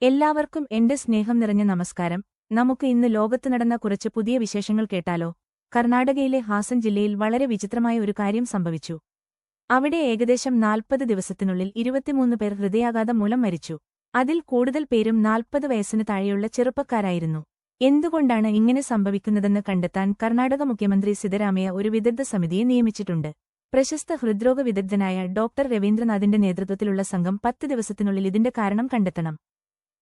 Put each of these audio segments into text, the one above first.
എല്ലാവർക്കും എന്റെ സ്നേഹം നിറഞ്ഞ നമസ്കാരം. നമുക്ക് ഇന്ന് ലോകത്ത് നടന്ന കുറച്ച് പുതിയ വിശേഷങ്ങൾ കേട്ടാലോ. കർണാടകയിലെ ഹാസൻ ജില്ലയിൽ വളരെ വിചിത്രമായ ഒരു കാര്യം സംഭവിച്ചു. അവിടെ ഏകദേശം 40 ദിവസത്തിനുള്ളിൽ 23 പേർ ഹൃദയാഘാതം മൂലം മരിച്ചു. അതിൽ കൂടുതൽ പേരും 40 വയസ്സിന് താഴെയുള്ള ചെറുപ്പക്കാരായിരുന്നു. എന്തുകൊണ്ടാണ് ഇങ്ങനെ സംഭവിക്കുന്നതെന്ന് കണ്ടെത്താൻ കർണാടക മുഖ്യമന്ത്രി സിദ്ധരാമയ്യ ഒരു വിദഗ്ധ സമിതിയെ നിയമിച്ചിട്ടുണ്ട്. പ്രശസ്ത ഹൃദ്രോഗ വിദഗ്ധനായ ഡോക്ടർ രവീന്ദ്രനാഥിന്റെ നേതൃത്വത്തിലുള്ള സംഘം 10 ദിവസത്തിനുള്ളിൽ ഇതിന്റെ കാരണം കണ്ടെത്തണം.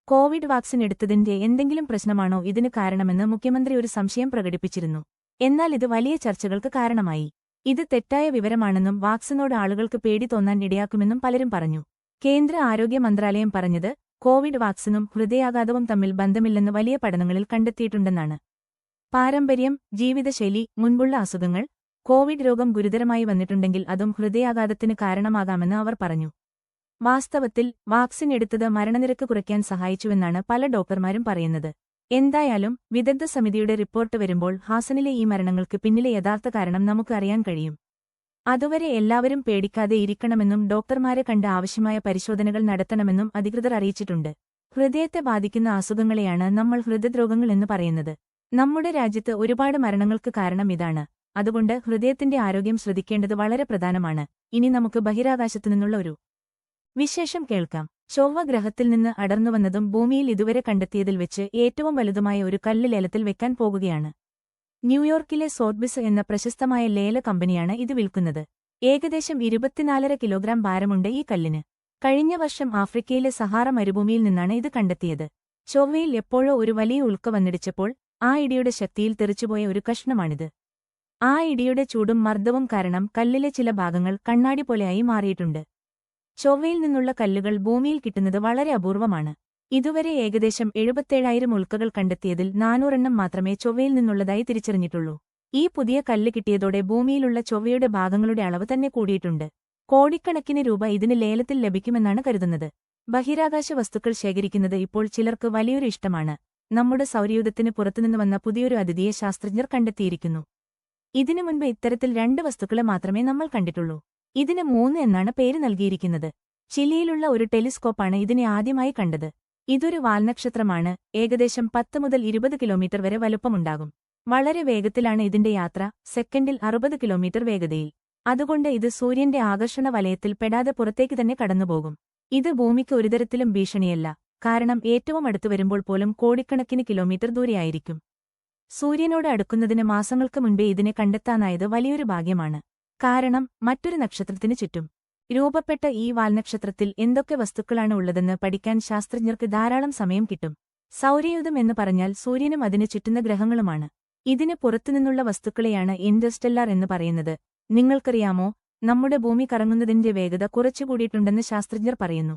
കോവിഡ് വാക്സിൻ എടുത്തതിന്റെ എന്തെങ്കിലും പ്രശ്നമാണോ ഇതിന് കാരണമെന്ന് മുഖ്യമന്ത്രി ഒരു സംശയം പ്രകടിപ്പിച്ചിരുന്നു. എന്നാൽ ഇത് വലിയ ചർച്ചകൾക്ക് കാരണമായി. ഇത് തെറ്റായ വിവരമാണെന്നും വാക്സിനോട് ആളുകൾക്ക് പേടി തോന്നാൻ ഇടയാക്കുമെന്നും പലരും പറഞ്ഞു. കേന്ദ്ര ആരോഗ്യ മന്ത്രാലയം പറഞ്ഞത് കോവിഡ് വാക്സിനും ഹൃദയാഘാതവും തമ്മിൽ ബന്ധമില്ലെന്ന് വലിയ പഠനങ്ങളിൽ കണ്ടെത്തിയിട്ടുണ്ടെന്നാണ്. പാരമ്പര്യം, ജീവിതശൈലി, മുൻപുള്ള അസുഖങ്ങൾ, കോവിഡ് രോഗം ഗുരുതരമായി വന്നിട്ടുണ്ടെങ്കിൽ അതും ഹൃദയാഘാതത്തിന് കാരണമാകാമെന്ന് അവർ പറഞ്ഞു. വാസ്തവത്തിൽ വാക്സിൻ എടുത്തത് മരണനിരക്ക് കുറയ്ക്കാൻ സഹായിച്ചുവെന്നാണ് പല ഡോക്ടർമാരും പറയുന്നത്. എന്തായാലും വിദഗ്ധ സമിതിയുടെ റിപ്പോർട്ട് വരുമ്പോൾ ഹാസനിലെ ഈ മരണങ്ങൾക്ക് പിന്നിലെ യഥാർത്ഥ കാരണം നമുക്ക് അറിയാൻ കഴിയും. അതുവരെ എല്ലാവരും പേടിക്കാതെ ഇരിക്കണമെന്നും ഡോക്ടർമാരെ കണ്ട് ആവശ്യമായ പരിശോധനകൾ നടത്തണമെന്നും അധികൃതർ അറിയിച്ചിട്ടുണ്ട്. ഹൃദയത്തെ ബാധിക്കുന്ന അസുഖങ്ങളെയാണ് നമ്മൾ ഹൃദയരോഗങ്ങൾ എന്ന് പറയുന്നത്. നമ്മുടെ രാജ്യത്ത് ഒരുപാട് മരണങ്ങൾക്ക് കാരണം ഇതാണ്. അതുകൊണ്ട് ഹൃദയത്തിന്റെ ആരോഗ്യം ശ്രദ്ധിക്കേണ്ടത് വളരെ പ്രധാനമാണ്. ഇനി നമുക്ക് ബഹിരാകാശത്തുനിന്നുള്ള ഒരു വിശേഷം കേൾക്കാം. ചൊവ്വ ഗ്രഹത്തിൽ നിന്ന് അടർന്നുവന്നതും ഭൂമിയിൽ ഇതുവരെ കണ്ടെത്തിയതിൽ വെച്ച് ഏറ്റവും വലുതുമായ ഒരു കല്ല് ലേലത്തിൽ വെക്കാൻ പോകുകയാണ്. ന്യൂയോർക്കിലെ സോത്ബിസ് എന്ന പ്രശസ്തമായ ലേല കമ്പനിയാണ് ഇത് വിൽക്കുന്നത്. ഏകദേശം 24.5 കിലോഗ്രാം ഭാരമുണ്ട് ഈ കല്ലിന്. കഴിഞ്ഞ വർഷം ആഫ്രിക്കയിലെ സഹാറ മരുഭൂമിയിൽ നിന്നാണ് ഇത് കണ്ടെത്തിയത്. ചൊവ്വയിൽ എപ്പോഴോ ഒരു വലിയ ഉൽക്ക വന്നിടിച്ചപ്പോൾ ആ ഇടിയുടെ ശക്തിയിൽ തെറിച്ചുപോയ ഒരു കഷ്ണമാണിത്. ആ ഇടിയുടെ ചൂടും മർദ്ദവും കാരണം കല്ലിലെ ചില ഭാഗങ്ങൾ കണ്ണാടി പോലെയായി മാറിയിട്ടുണ്ട്. ചൊവ്വയിൽ നിന്നുള്ള കല്ലുകൾ ഭൂമിയിൽ കിട്ടുന്നത് വളരെ അപൂർവമാണ്. ഇതുവരെ ഏകദേശം 77,000 ഉൽക്കകൾ കണ്ടെത്തിയതിൽ 400 എണ്ണം മാത്രമേ ചൊവ്വയിൽ നിന്നുള്ളതായി തിരിച്ചറിഞ്ഞിട്ടുള്ളൂ. ഈ പുതിയ കല്ല് കിട്ടിയതോടെ ഭൂമിയിലുള്ള ചൊവ്വയുടെ ഭാഗങ്ങളുടെ അളവ് തന്നെ കൂടിയിട്ടുണ്ട്. കോടിക്കണക്കിന് രൂപ ഇതിന് ലേലത്തിൽ ലഭിക്കുമെന്നാണ് കരുതുന്നത്. ബഹിരാകാശ വസ്തുക്കൾ ശേഖരിക്കുന്നത് ഇപ്പോൾ ചിലർക്ക് വലിയൊരു ഇഷ്ടമാണ്. നമ്മുടെ സൗരയൂഥത്തിന് പുറത്തുനിന്ന് വന്ന പുതിയൊരു അതിഥിയെ ശാസ്ത്രജ്ഞർ കണ്ടെത്തിയിരിക്കുന്നു. ഇതിനു മുൻപ് ഇത്തരത്തിൽ 2 വസ്തുക്കളെ മാത്രമേ നമ്മൾ കണ്ടിട്ടുള്ളൂ. ഇതിന് 3 എന്നാണ് പേര് നൽകിയിരിക്കുന്നത്. ചിലിയിലുള്ള ഒരു ടെലിസ്കോപ്പാണ് ഇതിനെ ആദ്യമായി കണ്ടത്. ഇതൊരു വാൽനക്ഷത്രമാണ്. ഏകദേശം 10 മുതൽ 20 കിലോമീറ്റർ വരെ വലുപ്പമുണ്ടാകും. വളരെ വേഗത്തിലാണ് ഇതിന്റെ യാത്ര, സെക്കൻഡിൽ 60 കിലോമീറ്റർ വേഗതയിൽ. അതുകൊണ്ട് ഇത് സൂര്യന്റെ ആകർഷണ വലയത്തിൽ പെടാതെ പുറത്തേക്ക് തന്നെ കടന്നുപോകും. ഇത് ഭൂമിക്ക് ഒരുതരത്തിലും ഭീഷണിയല്ല. കാരണം ഏറ്റവും അടുത്തു വരുമ്പോൾ പോലും കോടിക്കണക്കിന് കിലോമീറ്റർ ദൂരെയായിരിക്കും. സൂര്യനോട് അടുക്കുന്നതിന് മാസങ്ങൾക്ക് മുൻപേ ഇതിനെ കണ്ടെത്താനായത് വലിയൊരു ഭാഗ്യമാണ്. കാരണം മറ്റൊരു നക്ഷത്രത്തിനു ചുറ്റും രൂപപ്പെട്ട ഈ വാൽനക്ഷത്രത്തിൽ എന്തൊക്കെ വസ്തുക്കളാണ് ഉള്ളതെന്ന് പഠിക്കാൻ ശാസ്ത്രജ്ഞർക്ക് ധാരാളം സമയം കിട്ടും. സൗരയൂഥം എന്ന് പറഞ്ഞാൽ സൂര്യനും അതിന് ചുറ്റുന്ന ഗ്രഹങ്ങളുമാണ്. ഇതിന് പുറത്തുനിന്നുള്ള വസ്തുക്കളെയാണ് ഇന്റർസ്റ്റെല്ലാർ എന്ന് പറയുന്നത്. നിങ്ങൾക്കറിയാമോ, നമ്മുടെ ഭൂമി കറങ്ങുന്നതിന്റെ വേഗത കുറച്ചുകൂടിയിട്ടുണ്ടെന്ന് ശാസ്ത്രജ്ഞർ പറയുന്നു.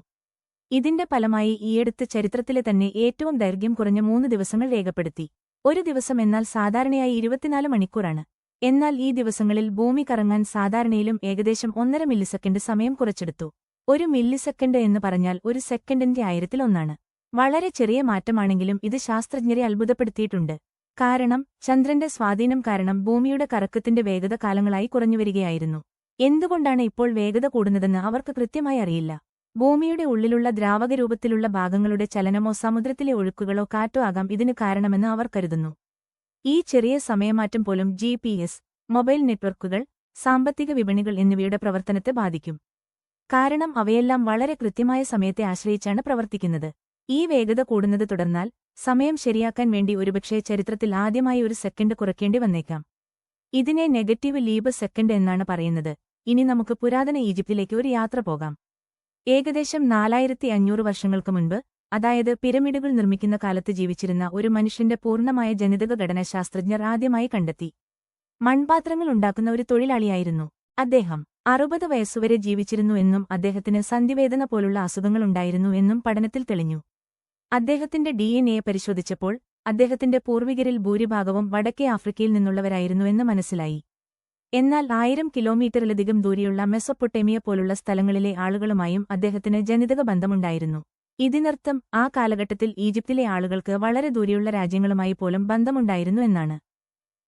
ഇതിന്റെ ഫലമായി ഈയടുത്ത് ചരിത്രത്തിലെ തന്നെ ഏറ്റവും ദൈർഘ്യം കുറഞ്ഞ 3 ദിവസങ്ങൾ രേഖപ്പെടുത്തി. ഒരു ദിവസം എന്നാൽ സാധാരണയായി 24 മണിക്കൂറാണ്. എന്നാൽ ഈ ദിവസങ്ങളിൽ ഭൂമി കറങ്ങാൻ സാധാരണയിലും ഏകദേശം 1.5 മില്ലിസെക്കൻഡ് സമയം കുറച്ചെടുത്തു. 1 മില്ലിസെക്കൻഡ് എന്ന് പറഞ്ഞാൽ ഒരു സെക്കൻഡിന്റെ 1000-1 വളരെ ചെറിയ മാറ്റമാണെങ്കിലും ഇത് ശാസ്ത്രജ്ഞരെ അത്ഭുതപ്പെടുത്തിയിട്ടുണ്ട്. കാരണം ചന്ദ്രന്റെ സ്വാധീനം കാരണം ഭൂമിയുടെ കറക്കത്തിന്റെ വേഗത കാലങ്ങളായി കുറഞ്ഞുവരികയായിരുന്നു. എന്തുകൊണ്ടാണ് ഇപ്പോൾ വേഗത കൂടുന്നതെന്ന് അവർക്ക് കൃത്യമായി അറിയില്ല. ഭൂമിയുടെ ഉള്ളിലുള്ള ദ്രാവകരൂപത്തിലുള്ള ഭാഗങ്ങളുടെ ചലനമോ സമുദ്രത്തിലെ ഒഴുക്കുകളോ കാറ്റോ ആകാം ഇതിന് കാരണമെന്ന് അവർ കരുതുന്നു. ഈ ചെറിയ സമയമാറ്റം പോലും GPS, മൊബൈൽ നെറ്റ്വർക്കുകൾ, സാമ്പത്തിക വിപണികൾ എന്നിവയുടെ പ്രവർത്തനത്തെ ബാധിക്കും. കാരണം അവയെല്ലാം വളരെ കൃത്യമായ സമയത്തെ ആശ്രയിച്ചാണ് പ്രവർത്തിക്കുന്നത്. ഈ വേഗത കൂടുന്നത് തുടർന്നാൽ സമയം ശരിയാക്കാൻ വേണ്ടി ഒരുപക്ഷേ ചരിത്രത്തിൽ ആദ്യമായി ഒരു സെക്കൻഡ് കുറയ്ക്കേണ്ടി വന്നേക്കാം. ഇതിനെ നെഗറ്റീവ് ലീപ് സെക്കൻഡ് എന്നാണ് പറയുന്നത്. ഇനി നമുക്ക് പുരാതന ഈജിപ്തിലേക്ക് ഒരു യാത്ര പോകാം. ഏകദേശം 4500 വർഷങ്ങൾക്ക് മുൻപ്, അതായത് പിരമിഡുകൾ നിർമ്മിക്കുന്ന കാലത്ത് ജീവിച്ചിരുന്ന ഒരു മനുഷ്യന്റെ പൂർണ്ണമായ ജനിതക ഘടന ശാസ്ത്രജ്ഞർ ആദ്യമായി കണ്ടെത്തി. മൺപാത്രങ്ങൾ ഉണ്ടാക്കുന്ന ഒരു തൊഴിലാളിയായിരുന്നു അദ്ദേഹം. 60 വയസ്സുവരെ ജീവിച്ചിരുന്നു എന്നും അദ്ദേഹത്തിന് സന്ധിവേദന പോലുള്ള അസുഖങ്ങളുണ്ടായിരുന്നു എന്നും പഠനത്തിൽ തെളിഞ്ഞു. അദ്ദേഹത്തിന്റെ DNA പരിശോധിച്ചപ്പോൾ അദ്ദേഹത്തിന്റെ പൂർവികരിൽ ഭൂരിഭാഗവും വടക്കേ ആഫ്രിക്കയിൽ നിന്നുള്ളവരായിരുന്നുവെന്ന് മനസ്സിലായി. എന്നാൽ 1000 കിലോമീറ്ററിലധികം ദൂരെയുള്ള മെസൊപ്പൊട്ടേമിയ പോലുള്ള സ്ഥലങ്ങളിലെ ആളുകളുമായും അദ്ദേഹത്തിന് ജനിതക ബന്ധമുണ്ടായിരുന്നു. ഇതിനർത്ഥം ആ കാലഘട്ടത്തിൽ ഈജിപ്തിലെ ആളുകൾക്ക് വളരെ ദൂരെയുള്ള രാജ്യങ്ങളുമായി പോലും ബന്ധമുണ്ടായിരുന്നു എന്നാണ്.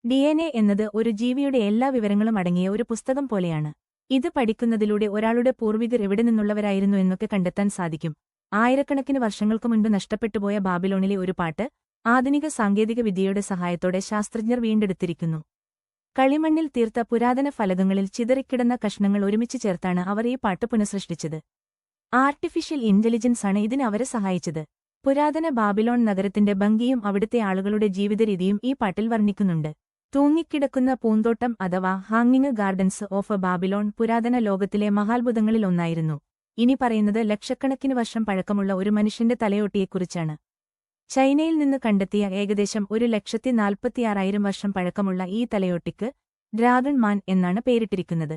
DNA എന്നത് ഒരു ജീവിയുടെ എല്ലാ വിവരങ്ങളും അടങ്ങിയ ഒരു പുസ്തകം പോലെയാണ്. ഇത് പഠിക്കുന്നതിലൂടെ ഒരാളുടെ പൂർവികർ എവിടെ നിന്നുള്ളവരായിരുന്നു എന്നൊക്കെ കണ്ടെത്താൻ സാധിക്കും. ആയിരക്കണക്കിന് വർഷങ്ങൾക്കു മുൻപ് നഷ്ടപ്പെട്ടുപോയ ബാബിലോണിലെ ഒരു പാട്ട് ആധുനിക സാങ്കേതിക വിദ്യയുടെ സഹായത്തോടെ ശാസ്ത്രജ്ഞർ വീണ്ടെടുത്തിരിക്കുന്നു. കളിമണ്ണിൽ തീർത്ത പുരാതന ഫലകങ്ങളിൽ ചിതറിക്കിടന്ന കഷ്ണങ്ങൾ ഒരുമിച്ച് ചേർത്താണ് അവർ ഈ പാട്ട് പുനഃസൃഷ്ടിച്ചത്. ആർട്ടിഫിഷ്യൽ ഇന്റലിജൻസ് ആണ് ഇതിന് അവരെ സഹായിച്ചത്. പുരാതന ബാബിലോൺ നഗരത്തിന്റെ ഭംഗിയും അവിടുത്തെ ആളുകളുടെ ജീവിതരീതിയും ഈ പാട്ടിൽ വർണ്ണിക്കുന്നുണ്ട്. തൂങ്ങിക്കിടക്കുന്ന പൂന്തോട്ടം അഥവാ ഹാങ്ങിങ് ഗാർഡൻസ് ഓഫ് ബാബിലോൺ പുരാതന ലോകത്തിലെ മഹാത്ഭുതങ്ങളിൽ ഒന്നായിരുന്നു. ഇനി പറയുന്നത് ലക്ഷക്കണക്കിന് വർഷം പഴക്കമുള്ള ഒരു മനുഷ്യന്റെ തലയോട്ടിയെക്കുറിച്ചാണ്. ചൈനയിൽ നിന്ന് കണ്ടെത്തിയ ഏകദേശം 1,46,000 വർഷം പഴക്കമുള്ള ഈ തലയോട്ടിക്ക് ഡ്രാഗൺ മാൻ എന്നാണ് പേരിട്ടിരിക്കുന്നത്.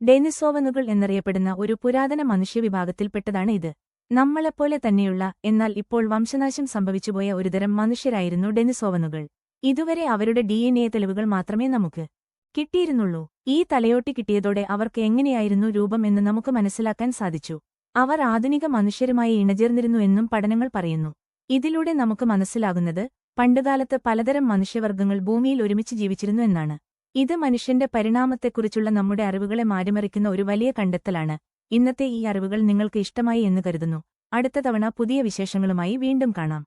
ഡെനിസോവനുകൾ എന്നറിയപ്പെടുന്ന ഒരു പുരാതന മനുഷ്യവിഭാഗത്തിൽപ്പെട്ടതാണ് ഇത്. നമ്മളെപ്പോലെ തന്നെയുള്ള എന്നാൽ ഇപ്പോൾ വംശനാശം സംഭവിച്ചുപോയ ഒരുതരം മനുഷ്യരായിരുന്നു ഡെനിസോവനുകൾ. ഇതുവരെ അവരുടെ DNA തെളിവുകൾ മാത്രമേ നമുക്ക് കിട്ടിയിരുന്നുള്ളൂ. ഈ തലയോട്ടി കിട്ടിയതോടെ അവർക്ക് എങ്ങനെയായിരുന്നു രൂപം എന്ന് നമുക്ക് മനസ്സിലാക്കാൻ സാധിച്ചു. അവർ ആധുനിക മനുഷ്യരുമായി ഇണചേർന്നിരുന്നു എന്നും പഠനങ്ങൾ പറയുന്നു. ഇതിലൂടെ നമുക്ക് മനസ്സിലാകുന്നത് പണ്ടുകാലത്ത് പലതരം മനുഷ്യവർഗ്ഗങ്ങൾ ഭൂമിയിൽ ഒരുമിച്ച് ജീവിച്ചിരുന്നു എന്നാണ്. ഇത് മനുഷ്യന്റെ പരിണാമത്തെക്കുറിച്ചുള്ള നമ്മുടെ അറിവുകളെ മാറ്റിമറിക്കുന്ന ഒരു വലിയ കണ്ടെത്തലാണ്. ഇന്നത്തെ ഈ അറിവുകൾ നിങ്ങൾക്ക് ഇഷ്ടമായി എന്ന് കരുതുന്നു. അടുത്ത തവണ പുതിയ വിശേഷങ്ങളുമായി വീണ്ടും കാണാം.